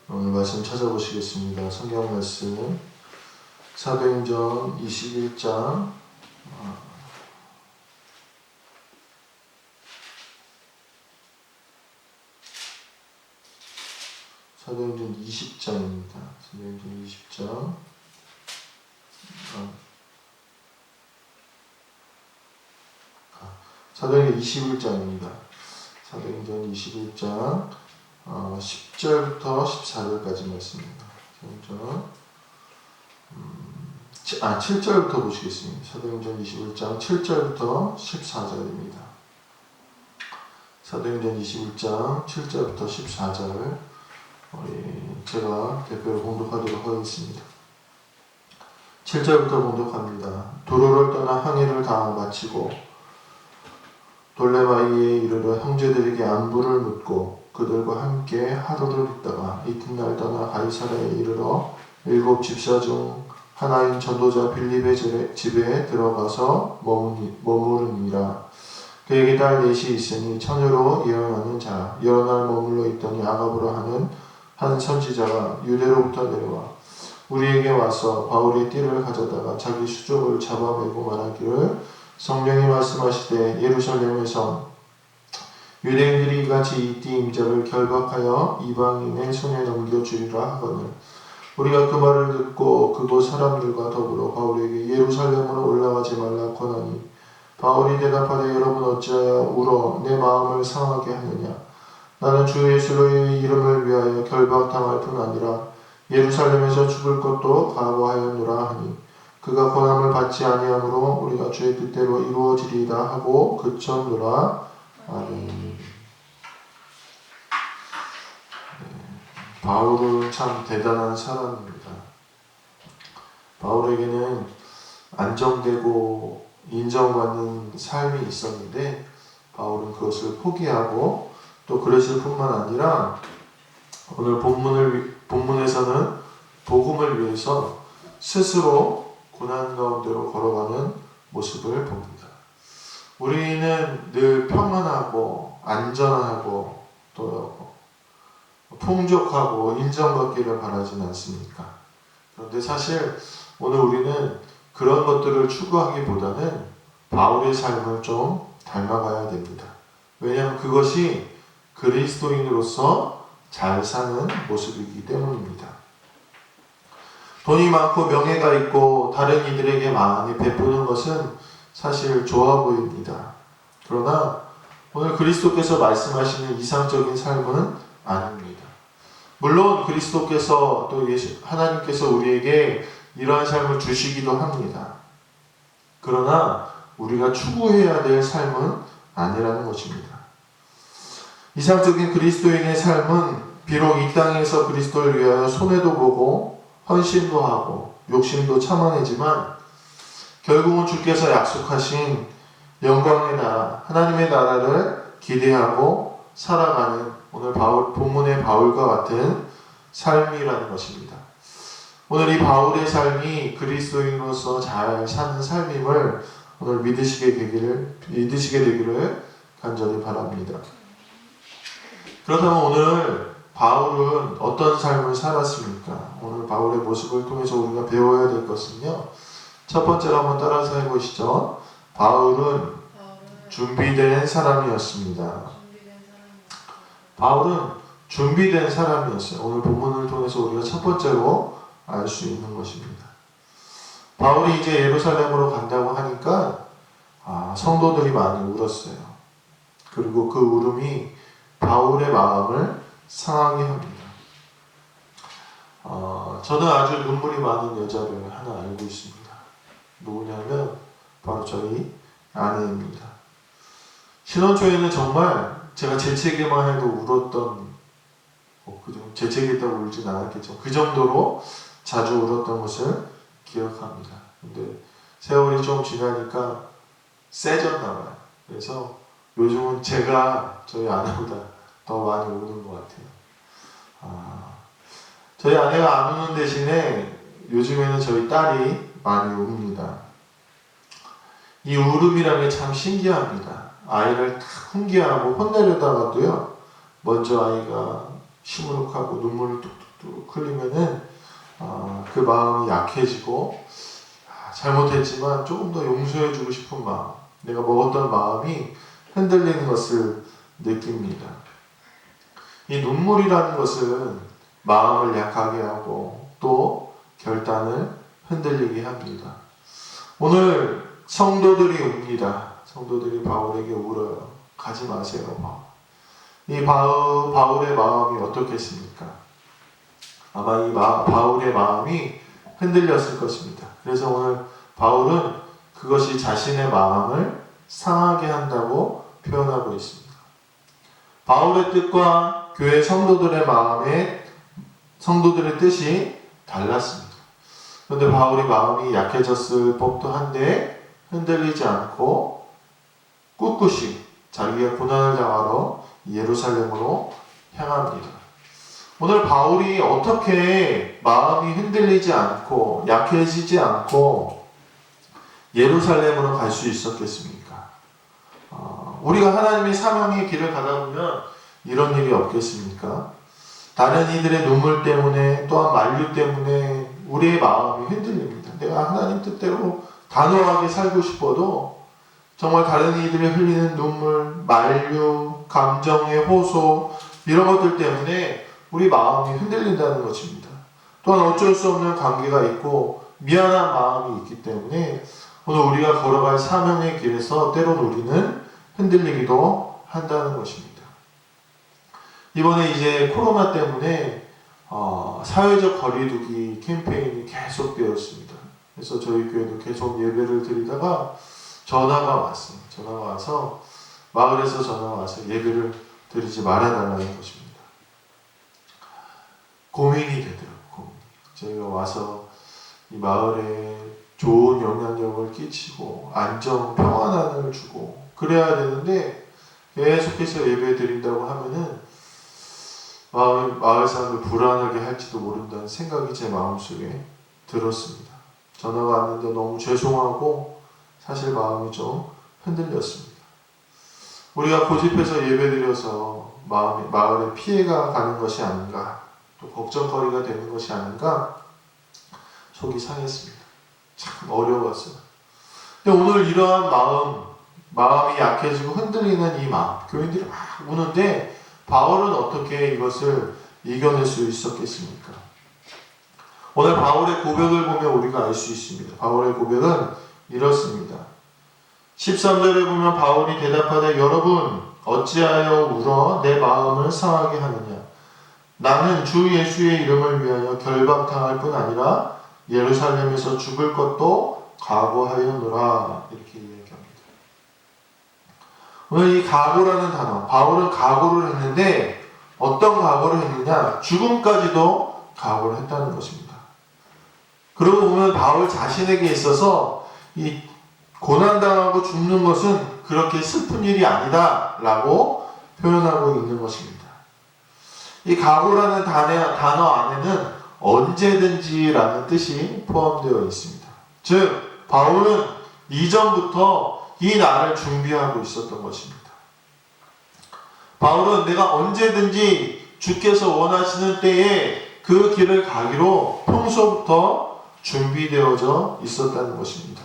오늘 말씀 찾아보시겠습니다. 성경 말씀 사도행전 21장 사도행전 20장입니다. 사도행전 20장 사도행전 21장입니다. 사도행전 21장 10절부터 14절까지 말씀입니다. 7절부터 보시겠습니다. 사도행전 21장 7절부터 14절입니다. 사도행전 21장 7절부터 14절 제가 대표로 봉독하도록 하겠습니다. 7절부터 봉독합니다. 도로를 떠나 항해를 다 마치고 돌레마이에 이르러 형제들에게 안부를 묻고 그들과 함께 하루를 있다가 이튿날 떠나 가이사랴에 이르러 7 집사 중 하나인 전도자 빌립의 집에 들어가서 머무르니라. 그에게 딸 넷이 있으니 처녀로 예언하는 자 여러 날 머물러 있더니 아가보라 하는 한 선지자가 유대로부터 내려와 우리에게 와서 바울의 띠를 가져다가 자기 수족을 잡아매고 말하기를 성령이 말씀하시되 예루살렘에서 유대인들이 이같이 이 띠 임자를 결박하여 이방인의 손에 넘겨주리라 하거늘 우리가 그 말을 듣고 그곳 사람들과 더불어 바울에게 예루살렘으로 올라가지 말라 권하니 바울이 대답하되 여러분 어찌하여 울어 내 마음을 상하게 하느냐 나는 주 예수의 이름을 위하여 결박당할 뿐 아니라 예루살렘에서 죽을 것도 각오하였노라 하니 그가 권함을 받지 아니하므로 우리가 주의 뜻대로 이루어지리이다 하고 그쳤노라. 아멘. 바울은 참 대단한 사람입니다. 바울에게는 안정되고 인정받는 삶이 있었는데 바울은 그것을 포기하고 또 그랬을 뿐만 아니라 오늘 본문에서는 복음을 위해서 스스로 고난 가운데로 걸어가는 모습을 봅니다. 우리는 늘 평안하고 안전하고 또 풍족하고 인정받기를 바라진 않습니까? 그런데 사실 오늘 우리는 그런 것들을 추구하기보다는 바울의 삶을 좀 닮아가야 됩니다. 왜냐하면 그것이 그리스도인으로서 잘 사는 모습이기 때문입니다. 돈이 많고 명예가 있고 다른 이들에게 많이 베푸는 것은 사실 좋아 보입니다. 그러나 오늘 그리스도께서 말씀하시는 이상적인 삶은 아닙니다. 물론 그리스도께서 또 하나님께서 우리에게 이러한 삶을 주시기도 합니다. 그러나 우리가 추구해야 될 삶은 아니라는 것입니다. 이상적인 그리스도인의 삶은 비록 이 땅에서 그리스도를 위하여 손해도 보고 헌신도 하고 욕심도 참아내지만 결국은 주께서 약속하신 영광의 나라, 하나님의 나라를 기대하고 살아가는 오늘 본문의 바울과 같은 삶이라는 것입니다. 오늘 이 바울의 삶이 그리스도인으로서 잘 사는 삶임을 오늘 믿으시게 되기를 간절히 바랍니다. 그렇다면 오늘 바울은 어떤 삶을 살았습니까? 오늘 바울의 모습을 통해서 우리가 배워야 될 것은요. 첫 번째로 한번 따라서 해보시죠. 바울은 준비된 사람이었습니다. 바울은 준비된 사람이었어요. 오늘 본문을 통해서 우리가 첫 번째로 알 수 있는 것입니다. 바울이 이제 예루살렘으로 간다고 하니까 성도들이 많이 울었어요. 그리고 그 울음이 바울의 마음을 상하게 합니다. 저는 아주 눈물이 많은 여자를 하나 알고 있습니다. 누구냐면 바로 저희 아내입니다. 신혼 초에는 정말 제가 재채기만 해도 울었던 재채기했다고 울진 않았겠죠. 그 정도로 자주 울었던 것을 기억합니다. 근데 세월이 좀 지나니까 세졌나 봐요. 그래서 요즘은 제가 저희 아내보다 더 많이 우는 것 같아요. 저희 아내가 안 우는 대신에 요즘에는 저희 딸이 많이 웁니다. 이 울음이라는 게 참 신기합니다. 아이를 탁 훈계하고 혼내려다가도요, 먼저 아이가 시무룩하고 눈물을 뚝뚝뚝 흘리면은 그 마음이 약해지고 잘못했지만 조금 더 용서해주고 싶은 마음, 내가 먹었던 마음이 흔들리는 것을 느낍니다. 이 눈물이라는 것은 마음을 약하게 하고 또 결단을 흔들리게 합니다. 오늘 성도들이 웁니다. 성도들이 바울에게 울어요. 가지 마세요, 바울. 이 바울의 마음이 어떻겠습니까? 아마 이 바울의 마음이 흔들렸을 것입니다. 그래서 오늘 바울은 그것이 자신의 마음을 상하게 한다고 표현하고 있습니다. 바울의 뜻과 교회 성도들의 뜻이 달랐습니다. 그런데 바울이 마음이 약해졌을 법도 한데 흔들리지 않고 꿋꿋이 자기가 고난을 당하러 예루살렘으로 향합니다. 오늘 바울이 어떻게 마음이 흔들리지 않고 약해지지 않고 예루살렘으로 갈 수 있었겠습니까? 우리가 하나님의 사명의 길을 가다 보면 이런 일이 없겠습니까? 다른 이들의 눈물 때문에 또한 만류 때문에 우리의 마음이 흔들립니다. 내가 하나님 뜻대로 단호하게 살고 싶어도 정말 다른 이들이 흘리는 눈물, 만류, 감정의 호소 이런 것들 때문에 우리 마음이 흔들린다는 것입니다. 또한 어쩔 수 없는 관계가 있고 미안한 마음이 있기 때문에 오늘 우리가 걸어갈 사명의 길에서 때론 우리는 흔들리기도 한다는 것입니다. 이번에 이제 코로나 때문에 사회적 거리두기 캠페인이 계속되었습니다. 그래서 저희 교회도 계속 예배를 드리다가 전화가 왔어요. 전화가 와서 마을에서 전화가 와서 예배를 드리지 말아달라는 것입니다. 고민이 되더라고요. 저희가 와서 이 마을에 좋은 영향력을 끼치고 안정, 평안함을 주고 그래야 되는데 계속해서 예배 드린다고 하면은 마을 사람들 불안하게 할지도 모른다는 생각이 제 마음속에 들었습니다. 전화가 왔는데 너무 죄송하고 사실 마음이 좀 흔들렸습니다. 우리가 고집해서 예배드려서 마을에 피해가 가는 것이 아닌가, 또 걱정거리가 되는 것이 아닌가 속이 상했습니다. 참 어려웠어요. 근데 오늘 이러한 마음이 약해지고 흔들리는 이 마음, 교인들이 막 우는데 바울은 어떻게 이것을 이겨낼 수 있었겠습니까? 오늘 바울의 고백을 보면 우리가 알 수 있습니다. 바울의 고백은 이렇습니다. 13절에 보면 바울이 대답하되 여러분 어찌하여 울어 내 마음을 상하게 하느냐. 나는 주 예수의 이름을 위하여 결박당할 뿐 아니라 예루살렘에서 죽을 것도 각오하였노라. 이렇게 이야기합니다. 오늘 이 각오라는 단어, 바울은 각오를 했는데 어떤 각오를 했느냐? 죽음까지도 각오를 했다는 것입니다. 그러고 보면 바울 자신에게 있어서 이 고난당하고 죽는 것은 그렇게 슬픈 일이 아니다 라고 표현하고 있는 것입니다. 이 각오라는 단어 안에는 언제든지 라는 뜻이 포함되어 있습니다. 즉 바울은 이전부터 이 날을 준비하고 있었던 것입니다. 바울은 내가 언제든지 주께서 원하시는 때에 그 길을 가기로 평소부터 준비되어져 있었다는 것입니다.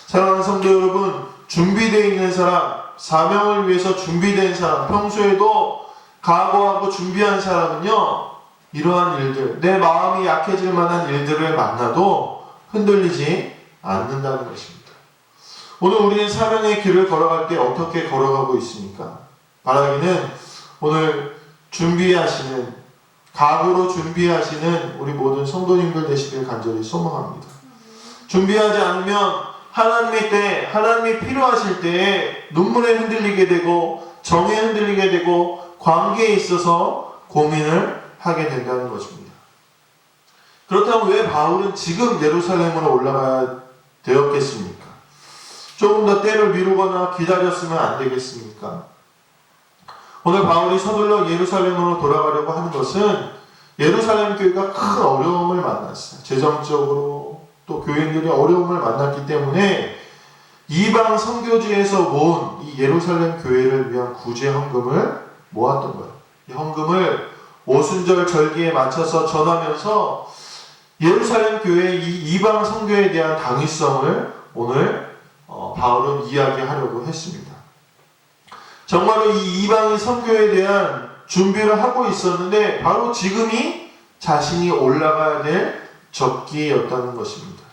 사랑하는 성도 여러분, 준비되어 있는 사람, 사명을 위해서 준비된 사람, 평소에도 각오하고 준비한 사람은요, 이러한 일들, 내 마음이 약해질 만한 일들을 만나도 흔들리지 않는다는 것입니다. 오늘 우리는 사명의 길을 걸어갈 때 어떻게 걸어가고 있습니까? 바라기는 오늘 각오로 준비하시는 우리 모든 성도님들 되시길 간절히 소망합니다. 준비하지 않으면 하나님이 필요하실 때에 눈물에 흔들리게 되고 정에 흔들리게 되고 관계에 있어서 고민을 하게 된다는 것입니다. 그렇다면 왜 바울은 지금 예루살렘으로 올라가야 되었겠습니까? 조금 더 때를 미루거나 기다렸으면 안 되겠습니까? 오늘 바울이 서둘러 예루살렘으로 돌아가려고 하는 것은 예루살렘 교회가 큰 어려움을 만났어요. 재정적으로 또 교인들이 어려움을 만났기 때문에 이방 선교지에서 모은 이 예루살렘 교회를 위한 구제 헌금을 모았던 거예요. 이 헌금을 오순절 절기에 맞춰서 전하면서 예루살렘 교회의 이 이방 선교에 대한 당위성을 오늘 바울은 이야기하려고 했습니다. 정말로 이 이방인 선교에 대한 준비를 하고 있었는데 바로 지금이 자신이 올라가야 될 적기였다는 것입니다.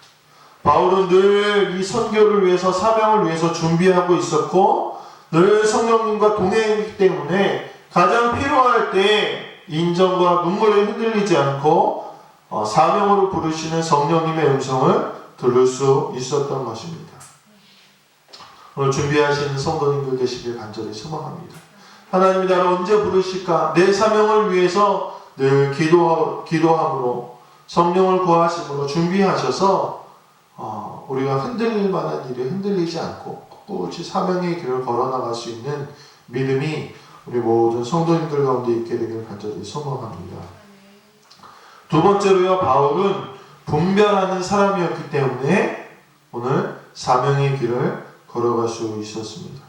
바울은 늘 이 선교를 위해서 사명을 위해서 준비하고 있었고 늘 성령님과 동행했기 때문에 가장 필요할 때 인정과 눈물에 흔들리지 않고 사명으로 부르시는 성령님의 음성을 들을 수 있었던 것입니다. 오늘 준비하시는 성도님들 되시길 간절히 소망합니다. 하나님이 나를 언제 부르실까? 내 사명을 위해서 늘 기도함으로 성령을 구하심으로 준비하셔서 우리가 흔들릴 만한 일에 흔들리지 않고 꿋꿋이 사명의 길을 걸어나갈 수 있는 믿음이 우리 모든 성도님들 가운데 있게 되길 간절히 소망합니다. 두 번째로요, 바울은 분별하는 사람이었기 때문에 오늘 사명의 길을 걸어갈 수 있었습니다.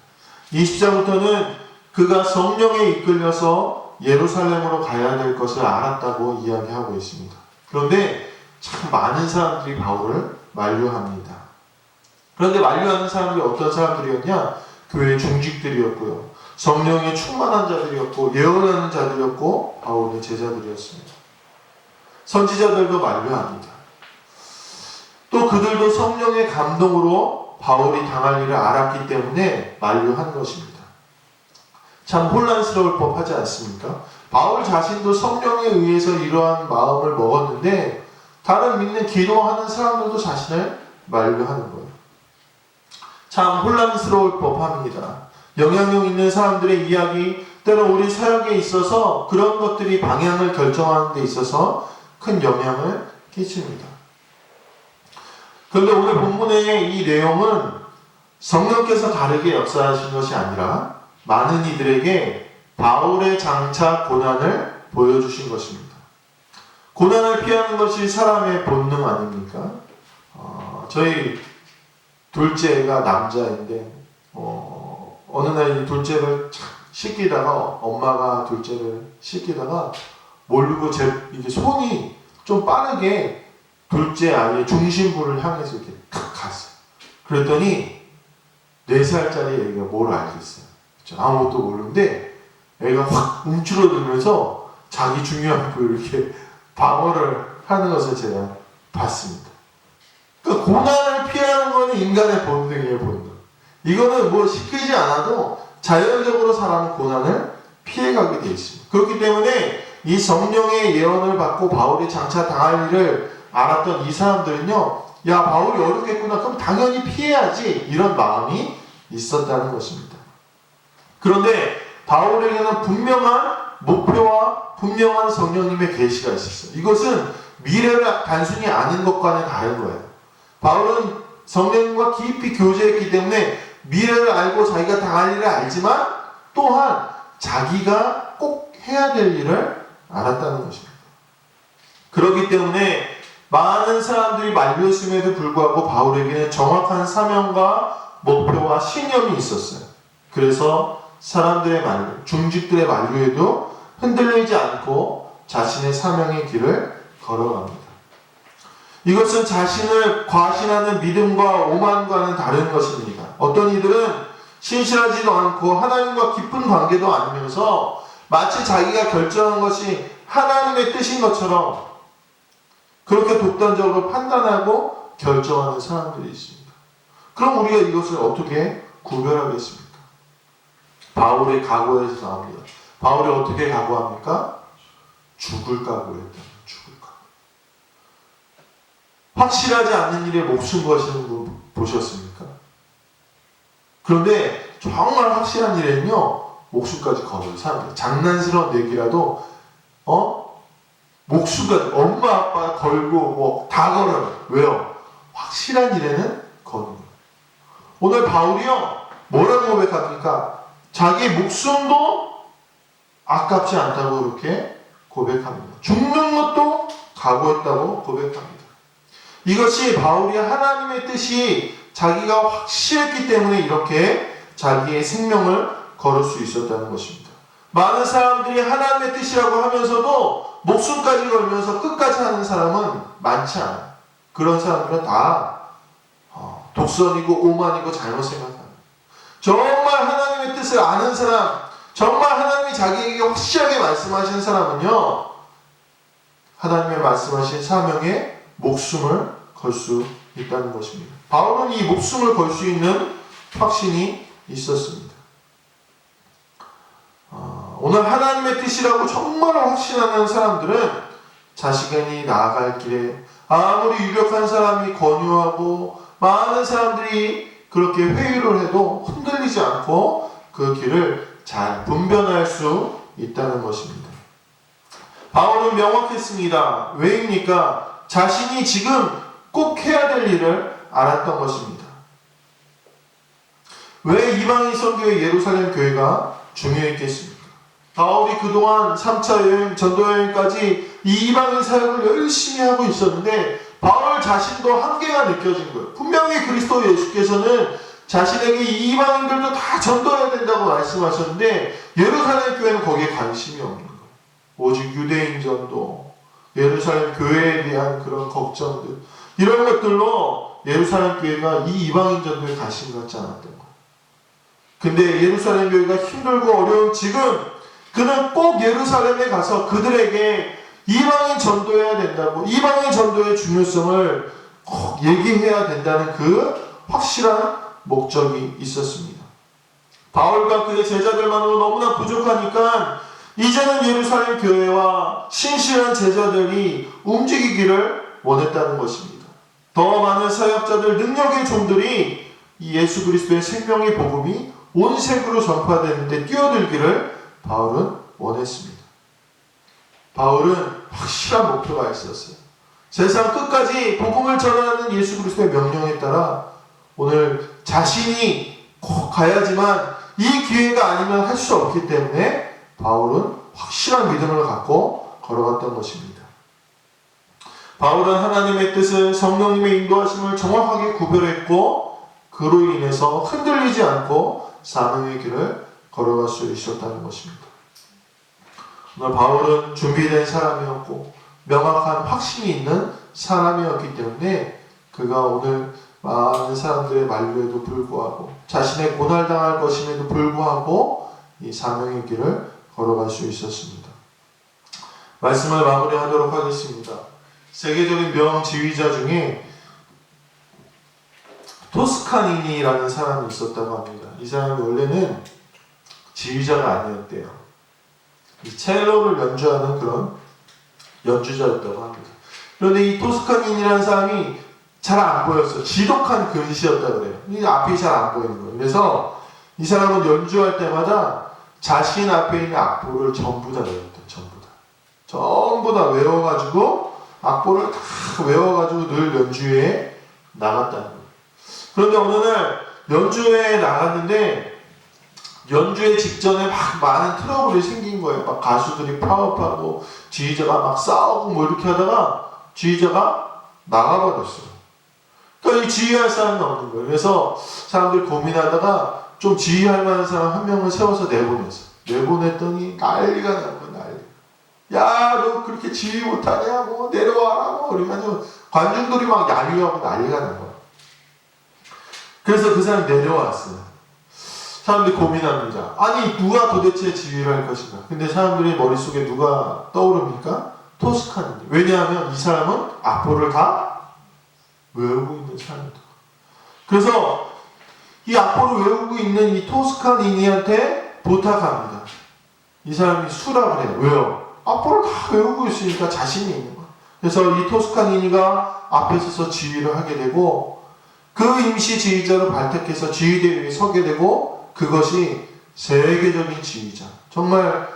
20장부터는 그가 성령에 이끌려서 예루살렘으로 가야 될 것을 알았다고 이야기하고 있습니다. 그런데 참 많은 사람들이 바울을 만류합니다. 그런데 만류하는 사람들이 어떤 사람들이었냐? 교회 중직들이었고요. 성령에 충만한 자들이었고 예언하는 자들이었고 바울의 제자들이었습니다. 선지자들도 만류합니다. 또 그들도 성령의 감동으로 바울이 당할 일을 알았기 때문에 만류한 것입니다. 참 혼란스러울 법하지 않습니까? 바울 자신도 성령에 의해서 이러한 마음을 먹었는데 다른 믿는 기도하는 사람들도 자신을 만류하는 거예요. 참 혼란스러울 법합니다. 영향력 있는 사람들의 이야기, 때로 우리 사역에 있어서 그런 것들이 방향을 결정하는 데 있어서 큰 영향을 끼칩니다. 그런데 오늘 본문의 이 내용은 성령께서 다르게 역사하신 것이 아니라 많은 이들에게 바울의 장차 고난을 보여주신 것입니다. 고난을 피하는 것이 사람의 본능 아닙니까? 저희 둘째가 남자인데 어느 날 이 둘째를 씻기다가 엄마가 둘째를 씻기다가 모르고 이게 손이 좀 빠르게 둘째 아이의 중심부를 향해서 이렇게 탁 갔어요. 그랬더니 4살짜리 애가 뭘 알겠어요. 아무것도 모르는데 애가 확 움츠러들면서 자기 중요한 부위를 이렇게 방어를 하는 것을 제가 봤습니다. 그러니까 고난을 피하는 것은 인간의 본능이에요, 본능. 이거는 뭐 시키지 않아도 자연적으로 사람은 고난을 피해가게 되어 있습니다. 그렇기 때문에 이 성령의 예언을 받고 바울이 장차 당할 일을 알았던 이 사람들은요, 야, 바울이 어렵겠구나, 그럼 당연히 피해야지, 이런 마음이 있었다는 것입니다. 그런데 바울에게는 분명한 목표와 분명한 성령님의 계시가 있었어요. 이것은 미래를 단순히 아는 것과는 다른 거예요. 바울은 성령님과 깊이 교제했기 때문에 미래를 알고 자기가 당할 일을 알지만 또한 자기가 꼭 해야 될 일을 알았다는 것입니다. 그렇기 때문에 많은 사람들이 만류했음에도 불구하고 바울에게는 정확한 사명과 목표와 신념이 있었어요. 그래서 사람들의 만류, 중직들의 만류에도 흔들리지 않고 자신의 사명의 길을 걸어갑니다. 이것은 자신을 과신하는 믿음과 오만과는 다른 것입니다. 어떤 이들은 신실하지도 않고 하나님과 깊은 관계도 아니면서 마치 자기가 결정한 것이 하나님의 뜻인 것처럼 그렇게 독단적으로 판단하고 결정하는 사람들이 있습니다. 그럼 우리가 이것을 어떻게 구별하겠습니까? 바울의 각오에서 나옵니다. 바울이 어떻게 각오합니까? 죽을 각오했다. 죽을 각오. 확실하지 않는 일에 목숨 거시는 분 보셨습니까? 그런데 정말 확실한 일에는요, 목숨까지 걸어요. 사람들 장난스러운 얘기라도 목숨까지 엄마 아빠 걸고 뭐 다 걸어요. 왜요? 확실한 일에는 거는 거예요. 오늘 바울이요, 뭐라고 고백합니까? 자기 목숨도 아깝지 않다고 그렇게 고백합니다. 죽는 것도 각오했다고 고백합니다. 이것이 바울이 하나님의 뜻이 자기가 확실했기 때문에 이렇게 자기의 생명을 걸을 수 있었다는 것입니다. 많은 사람들이 하나님의 뜻이라고 하면서도 목숨까지 걸면서 끝까지 하는 사람은 많지 않아요. 그런 사람들은 다 독선이고 오만이고 잘못 생각하는, 정말 하나님의 뜻을 아는 사람, 정말 하나님이 자기에게 확실하게 말씀하신 사람은요, 하나님의 말씀하신 사명에 목숨을 걸 수 있다는 것입니다. 바울은 이 목숨을 걸 수 있는 확신이 있었습니다. 오늘 하나님의 뜻이라고 정말 확신하는 사람들은 자신이 나아갈 길에 아무리 유력한 사람이 권유하고 많은 사람들이 그렇게 회유를 해도 흔들리지 않고 그 길을 잘 분별할 수 있다는 것입니다. 바울은 명확했습니다. 왜입니까? 자신이 지금 꼭 해야 될 일을 알았던 것입니다. 왜 이방인 선교의 예루살렘 교회가 중요했겠습니까? 바울이 그동안 3차 여행, 전도 여행까지 이 이방인 사역을 열심히 하고 있었는데 바울 자신도 한계가 느껴진 거예요. 분명히 그리스도 예수께서는 자신에게 이 이방인들도 다 전도해야 된다고 말씀하셨는데 예루살렘 교회는 거기에 관심이 없는 거예요. 오직 유대인 전도, 예루살렘 교회에 대한 그런 걱정들, 이런 것들로 예루살렘 교회가 이 이방인 전도에 관심 갖지 않았던 거예요. 근데 예루살렘 교회가 힘들고 어려운 지금 그는 꼭 예루살렘에 가서 그들에게 이방인 전도해야 된다고, 이방인 전도의 중요성을 꼭 얘기해야 된다는 그 확실한 목적이 있었습니다. 바울과 그의 제자들만으로 너무나 부족하니까 이제는 예루살렘 교회와 신실한 제자들이 움직이기를 원했다는 것입니다. 더 많은 사역자들, 능력의 종들이 이 예수 그리스도의 생명의 복음이 온 세계로 전파되는데 뛰어들기를 바울은 원했습니다. 바울은 확실한 목표가 있었어요. 세상 끝까지 복음을 전하는 예수 그리스도의 명령에 따라 오늘 자신이 꼭 가야지만 이 기회가 아니면 할 수 없기 때문에 바울은 확실한 믿음을 갖고 걸어갔던 것입니다. 바울은 하나님의 뜻을, 성령님의 인도하심을 정확하게 구별했고 그로 인해서 흔들리지 않고 사명의 길을 걸어갈 수 있었다는 것입니다. 오늘 바울은 준비된 사람이었고 명확한 확신이 있는 사람이었기 때문에 그가 오늘 많은 사람들의 만류에도 불구하고 자신의 고난당할 것임에도 불구하고 이 사명의 길을 걸어갈 수 있었습니다. 말씀을 마무리하도록 하겠습니다. 세계적인 명지휘자 중에 토스카니니라는 사람이 있었다고 합니다. 이 사람이 원래는 지휘자가 아니었대요. 이 첼로를 연주하는 그런 연주자였다고 합니다. 그런데 이 토스카니니라는 사람이 잘 안 보였어요. 지독한 근시였다 그래요. 이 앞이 잘 안 보이는 거예요. 그래서 이 사람은 연주할 때마다 자신 앞에 있는 악보를 전부 다 외웠대요. 전부 다 외워가지고 악보를 다 외워가지고 늘 연주회에 나갔다는 거예요. 그런데 어느 날 연주회에 나갔는데 연주회 직전에 막 많은 트러블이 생긴 거예요. 막 가수들이 파업하고 지휘자가 막 싸우고 뭐 이렇게 하다가 지휘자가 나가버렸어요. 그러니까 이 지휘할 사람이 없는 거예요. 그래서 사람들이 고민하다가 좀 지휘할 만한 사람 한 명을 세워서 내보냈어요. 내보냈더니 난리가 난 거예요. 야, 너 그렇게 지휘 못하냐? 뭐 내려와라. 뭐 그러면서 관중들이 막 야유하고 난리가 난 거예요. 그래서 그 사람이 내려왔어요. 사람들이 고민합니다. 아니, 누가 도대체 지휘를 할 것인가? 근데 사람들의 머릿속에 누가 떠오릅니까? 토스카니. 왜냐하면 이 사람은 악보를 다 외우고 있는 사람이다. 그래서 이 악보를 외우고 있는 이 토스카니니한테 부탁합니다. 이 사람이 수락을 해요. 왜요? 악보를 다 외우고 있으니까 자신이 있는 거예요. 그래서 이 토스카니니가 앞에 서서 지휘를 하게 되고 그 임시 지휘자로 발탁해서 지휘대에 서게 되고 그것이 세계적인 지휘자. 정말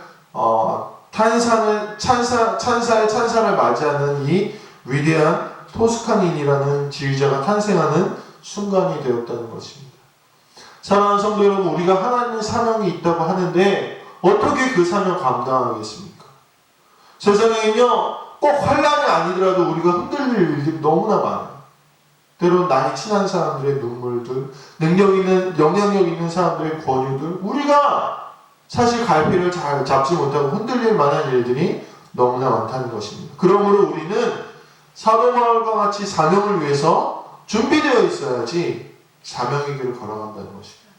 찬사의 찬사를 맞이하는 이 위대한 토스카니니라는 지휘자가 탄생하는 순간이 되었다는 것입니다. 사랑하는 성도 여러분, 우리가 하나님의 사명이 있다고 하는데 어떻게 그 사명 감당하겠습니까? 세상에는요, 꼭 환란이 아니더라도 우리가 흔들릴 일들이 너무나 많아요. 때로는 나이 친한 사람들의 눈물들, 능력 있는, 영향력 있는 사람들의 권유들, 우리가 사실 갈피를 잘 잡지 못하고 흔들릴 만한 일들이 너무나 많다는 것입니다. 그러므로 우리는 사도 바울과 같이 사명을 위해서 준비되어 있어야지 사명의 길을 걸어간다는 것입니다.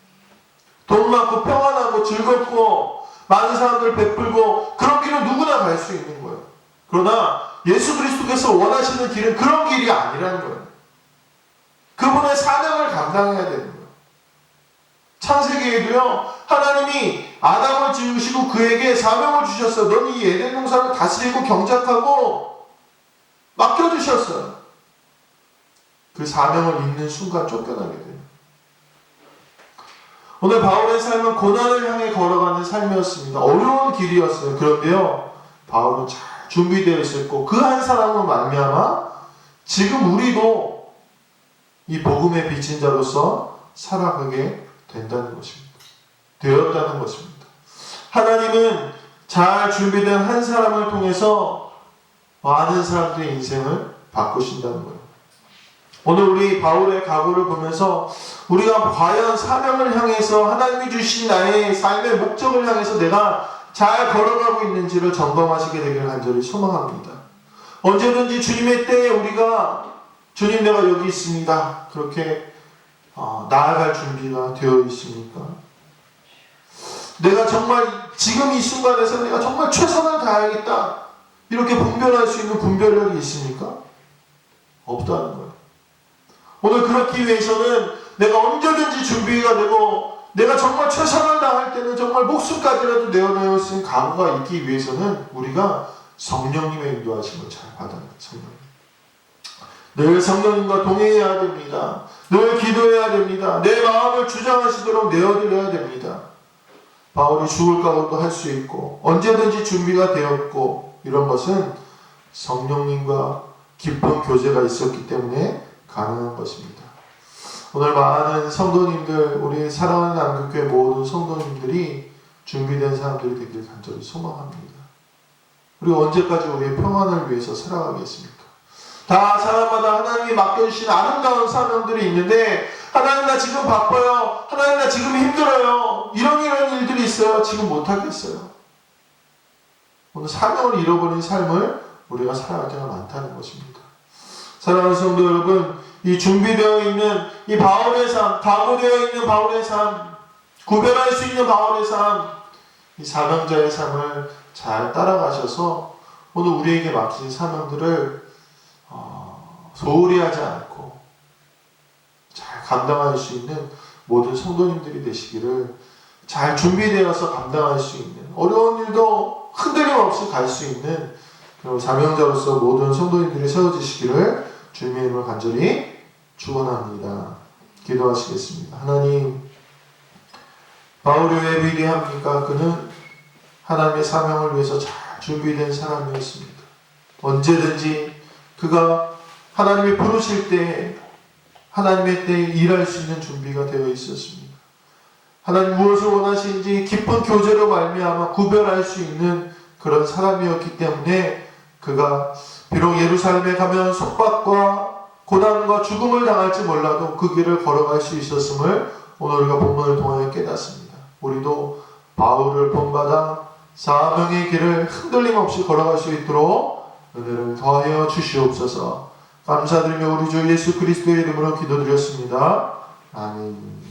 돈 많고 평안하고 즐겁고 많은 사람들 베풀고 그런 길은 누구나 갈 수 있는 거예요. 그러나 예수 그리스도께서 원하시는 길은 그런 길이 아니라는 거예요. 그분의 사명을 감당해야 되는 거예요. 창세기에도요, 하나님이 아담을 지으시고 그에게 사명을 주셨어요. 너는 이 에덴 동산을 다스리고 경작하고 맡겨주셨어요. 그 사명을 잊는 순간 쫓겨나게 돼요. 오늘 바울의 삶은 고난을 향해 걸어가는 삶이었습니다. 어려운 길이었어요. 그런데요, 바울은 잘 준비되어 있었고 그 한 사람으로 말미암아 지금 우리도 이 복음의 빚진 자로서 살아가게 된다는 것입니다. 되었다는 것입니다. 하나님은 잘 준비된 한 사람을 통해서 많은 사람들의 인생을 바꾸신다는 거예요. 오늘 우리 바울의 각오를 보면서 우리가 과연 사명을 향해서 하나님이 주신 나의 삶의 목적을 향해서 내가 잘 걸어가고 있는지를 점검하시게 되기를 간절히 소망합니다. 언제든지 주님의 때에 우리가 주님 내가 여기 있습니다. 그렇게 나아갈 준비가 되어 있습니까? 내가 정말 지금 이 순간에서 내가 정말 최선을 다해야겠다. 이렇게 분별할 수 있는 분별력이 있습니까? 없다는 거예요. 오늘 그렇기 위해서는 내가 언제든지 준비가 되고 내가 정말 최선을 다할 때는 정말 목숨까지라도 내어놓을 수 있는 각오가 있기 위해서는 우리가 성령님의 인도하심을 잘 받아야 합니다. 늘 성령님과 동행해야 됩니다. 늘 기도해야 됩니다. 내 마음을 주장하시도록 내어드려야 됩니다. 바울이 죽을 각오도 할 수 있고 언제든지 준비가 되었고 이런 것은 성령님과 깊은 교제가 있었기 때문에 가능한 것입니다. 오늘 많은 성도님들, 우리 사랑하는 안국교회 모든 성도님들이 준비된 사람들이 되길 간절히 소망합니다. 우리 언제까지 우리의 평안을 위해서 살아가겠습니까? 다 사람마다 하나님이 맡겨주신 아름다운 사명들이 있는데 하나님 나 지금 바빠요. 하나님 나 지금 힘들어요. 이런 일들이 있어요. 지금 못하겠어요. 오늘 사명을 잃어버린 삶을 우리가 살아갈 때가 많다는 것입니다. 사랑하는 성도 여러분, 이 준비되어 있는 이 바울의 삶, 각오되어 있는 바울의 삶, 구별할 수 있는 바울의 삶, 이 사명자의 삶을 잘 따라가셔서 오늘 우리에게 맡긴 사명들을 소홀히 하지 않고 잘 감당할 수 있는 모든 성도님들이 되시기를, 잘 준비되어서 감당할 수 있는 어려운 일도 흔들림 없이 갈 수 있는 그리고 사명자로서 모든 성도님들이 세워지시기를 주님의 이름으로 간절히 축원합니다. 기도하시겠습니다. 하나님, 바울이 왜 위대합니까? 그는 하나님의 사명을 위해서 잘 준비된 사람이었습니다. 언제든지 그가 하나님이 부르실 때 하나님의 때에 일할 수 있는 준비가 되어 있었습니다. 하나님 무엇을 원하시는지 깊은 교제로 말미암아 구별할 수 있는 그런 사람이었기 때문에 그가 비록 예루살렘에 가면 속박과 고난과 죽음을 당할지 몰라도 그 길을 걸어갈 수 있었음을 오늘 우리가 본문을 통하여 깨닫습니다. 우리도 바울을 본받아 사명의 길을 흔들림 없이 걸어갈 수 있도록 은혜를 더하여 주시옵소서. 감사드리며 우리 주 예수 그리스도의 이름으로 기도드렸습니다. 아멘.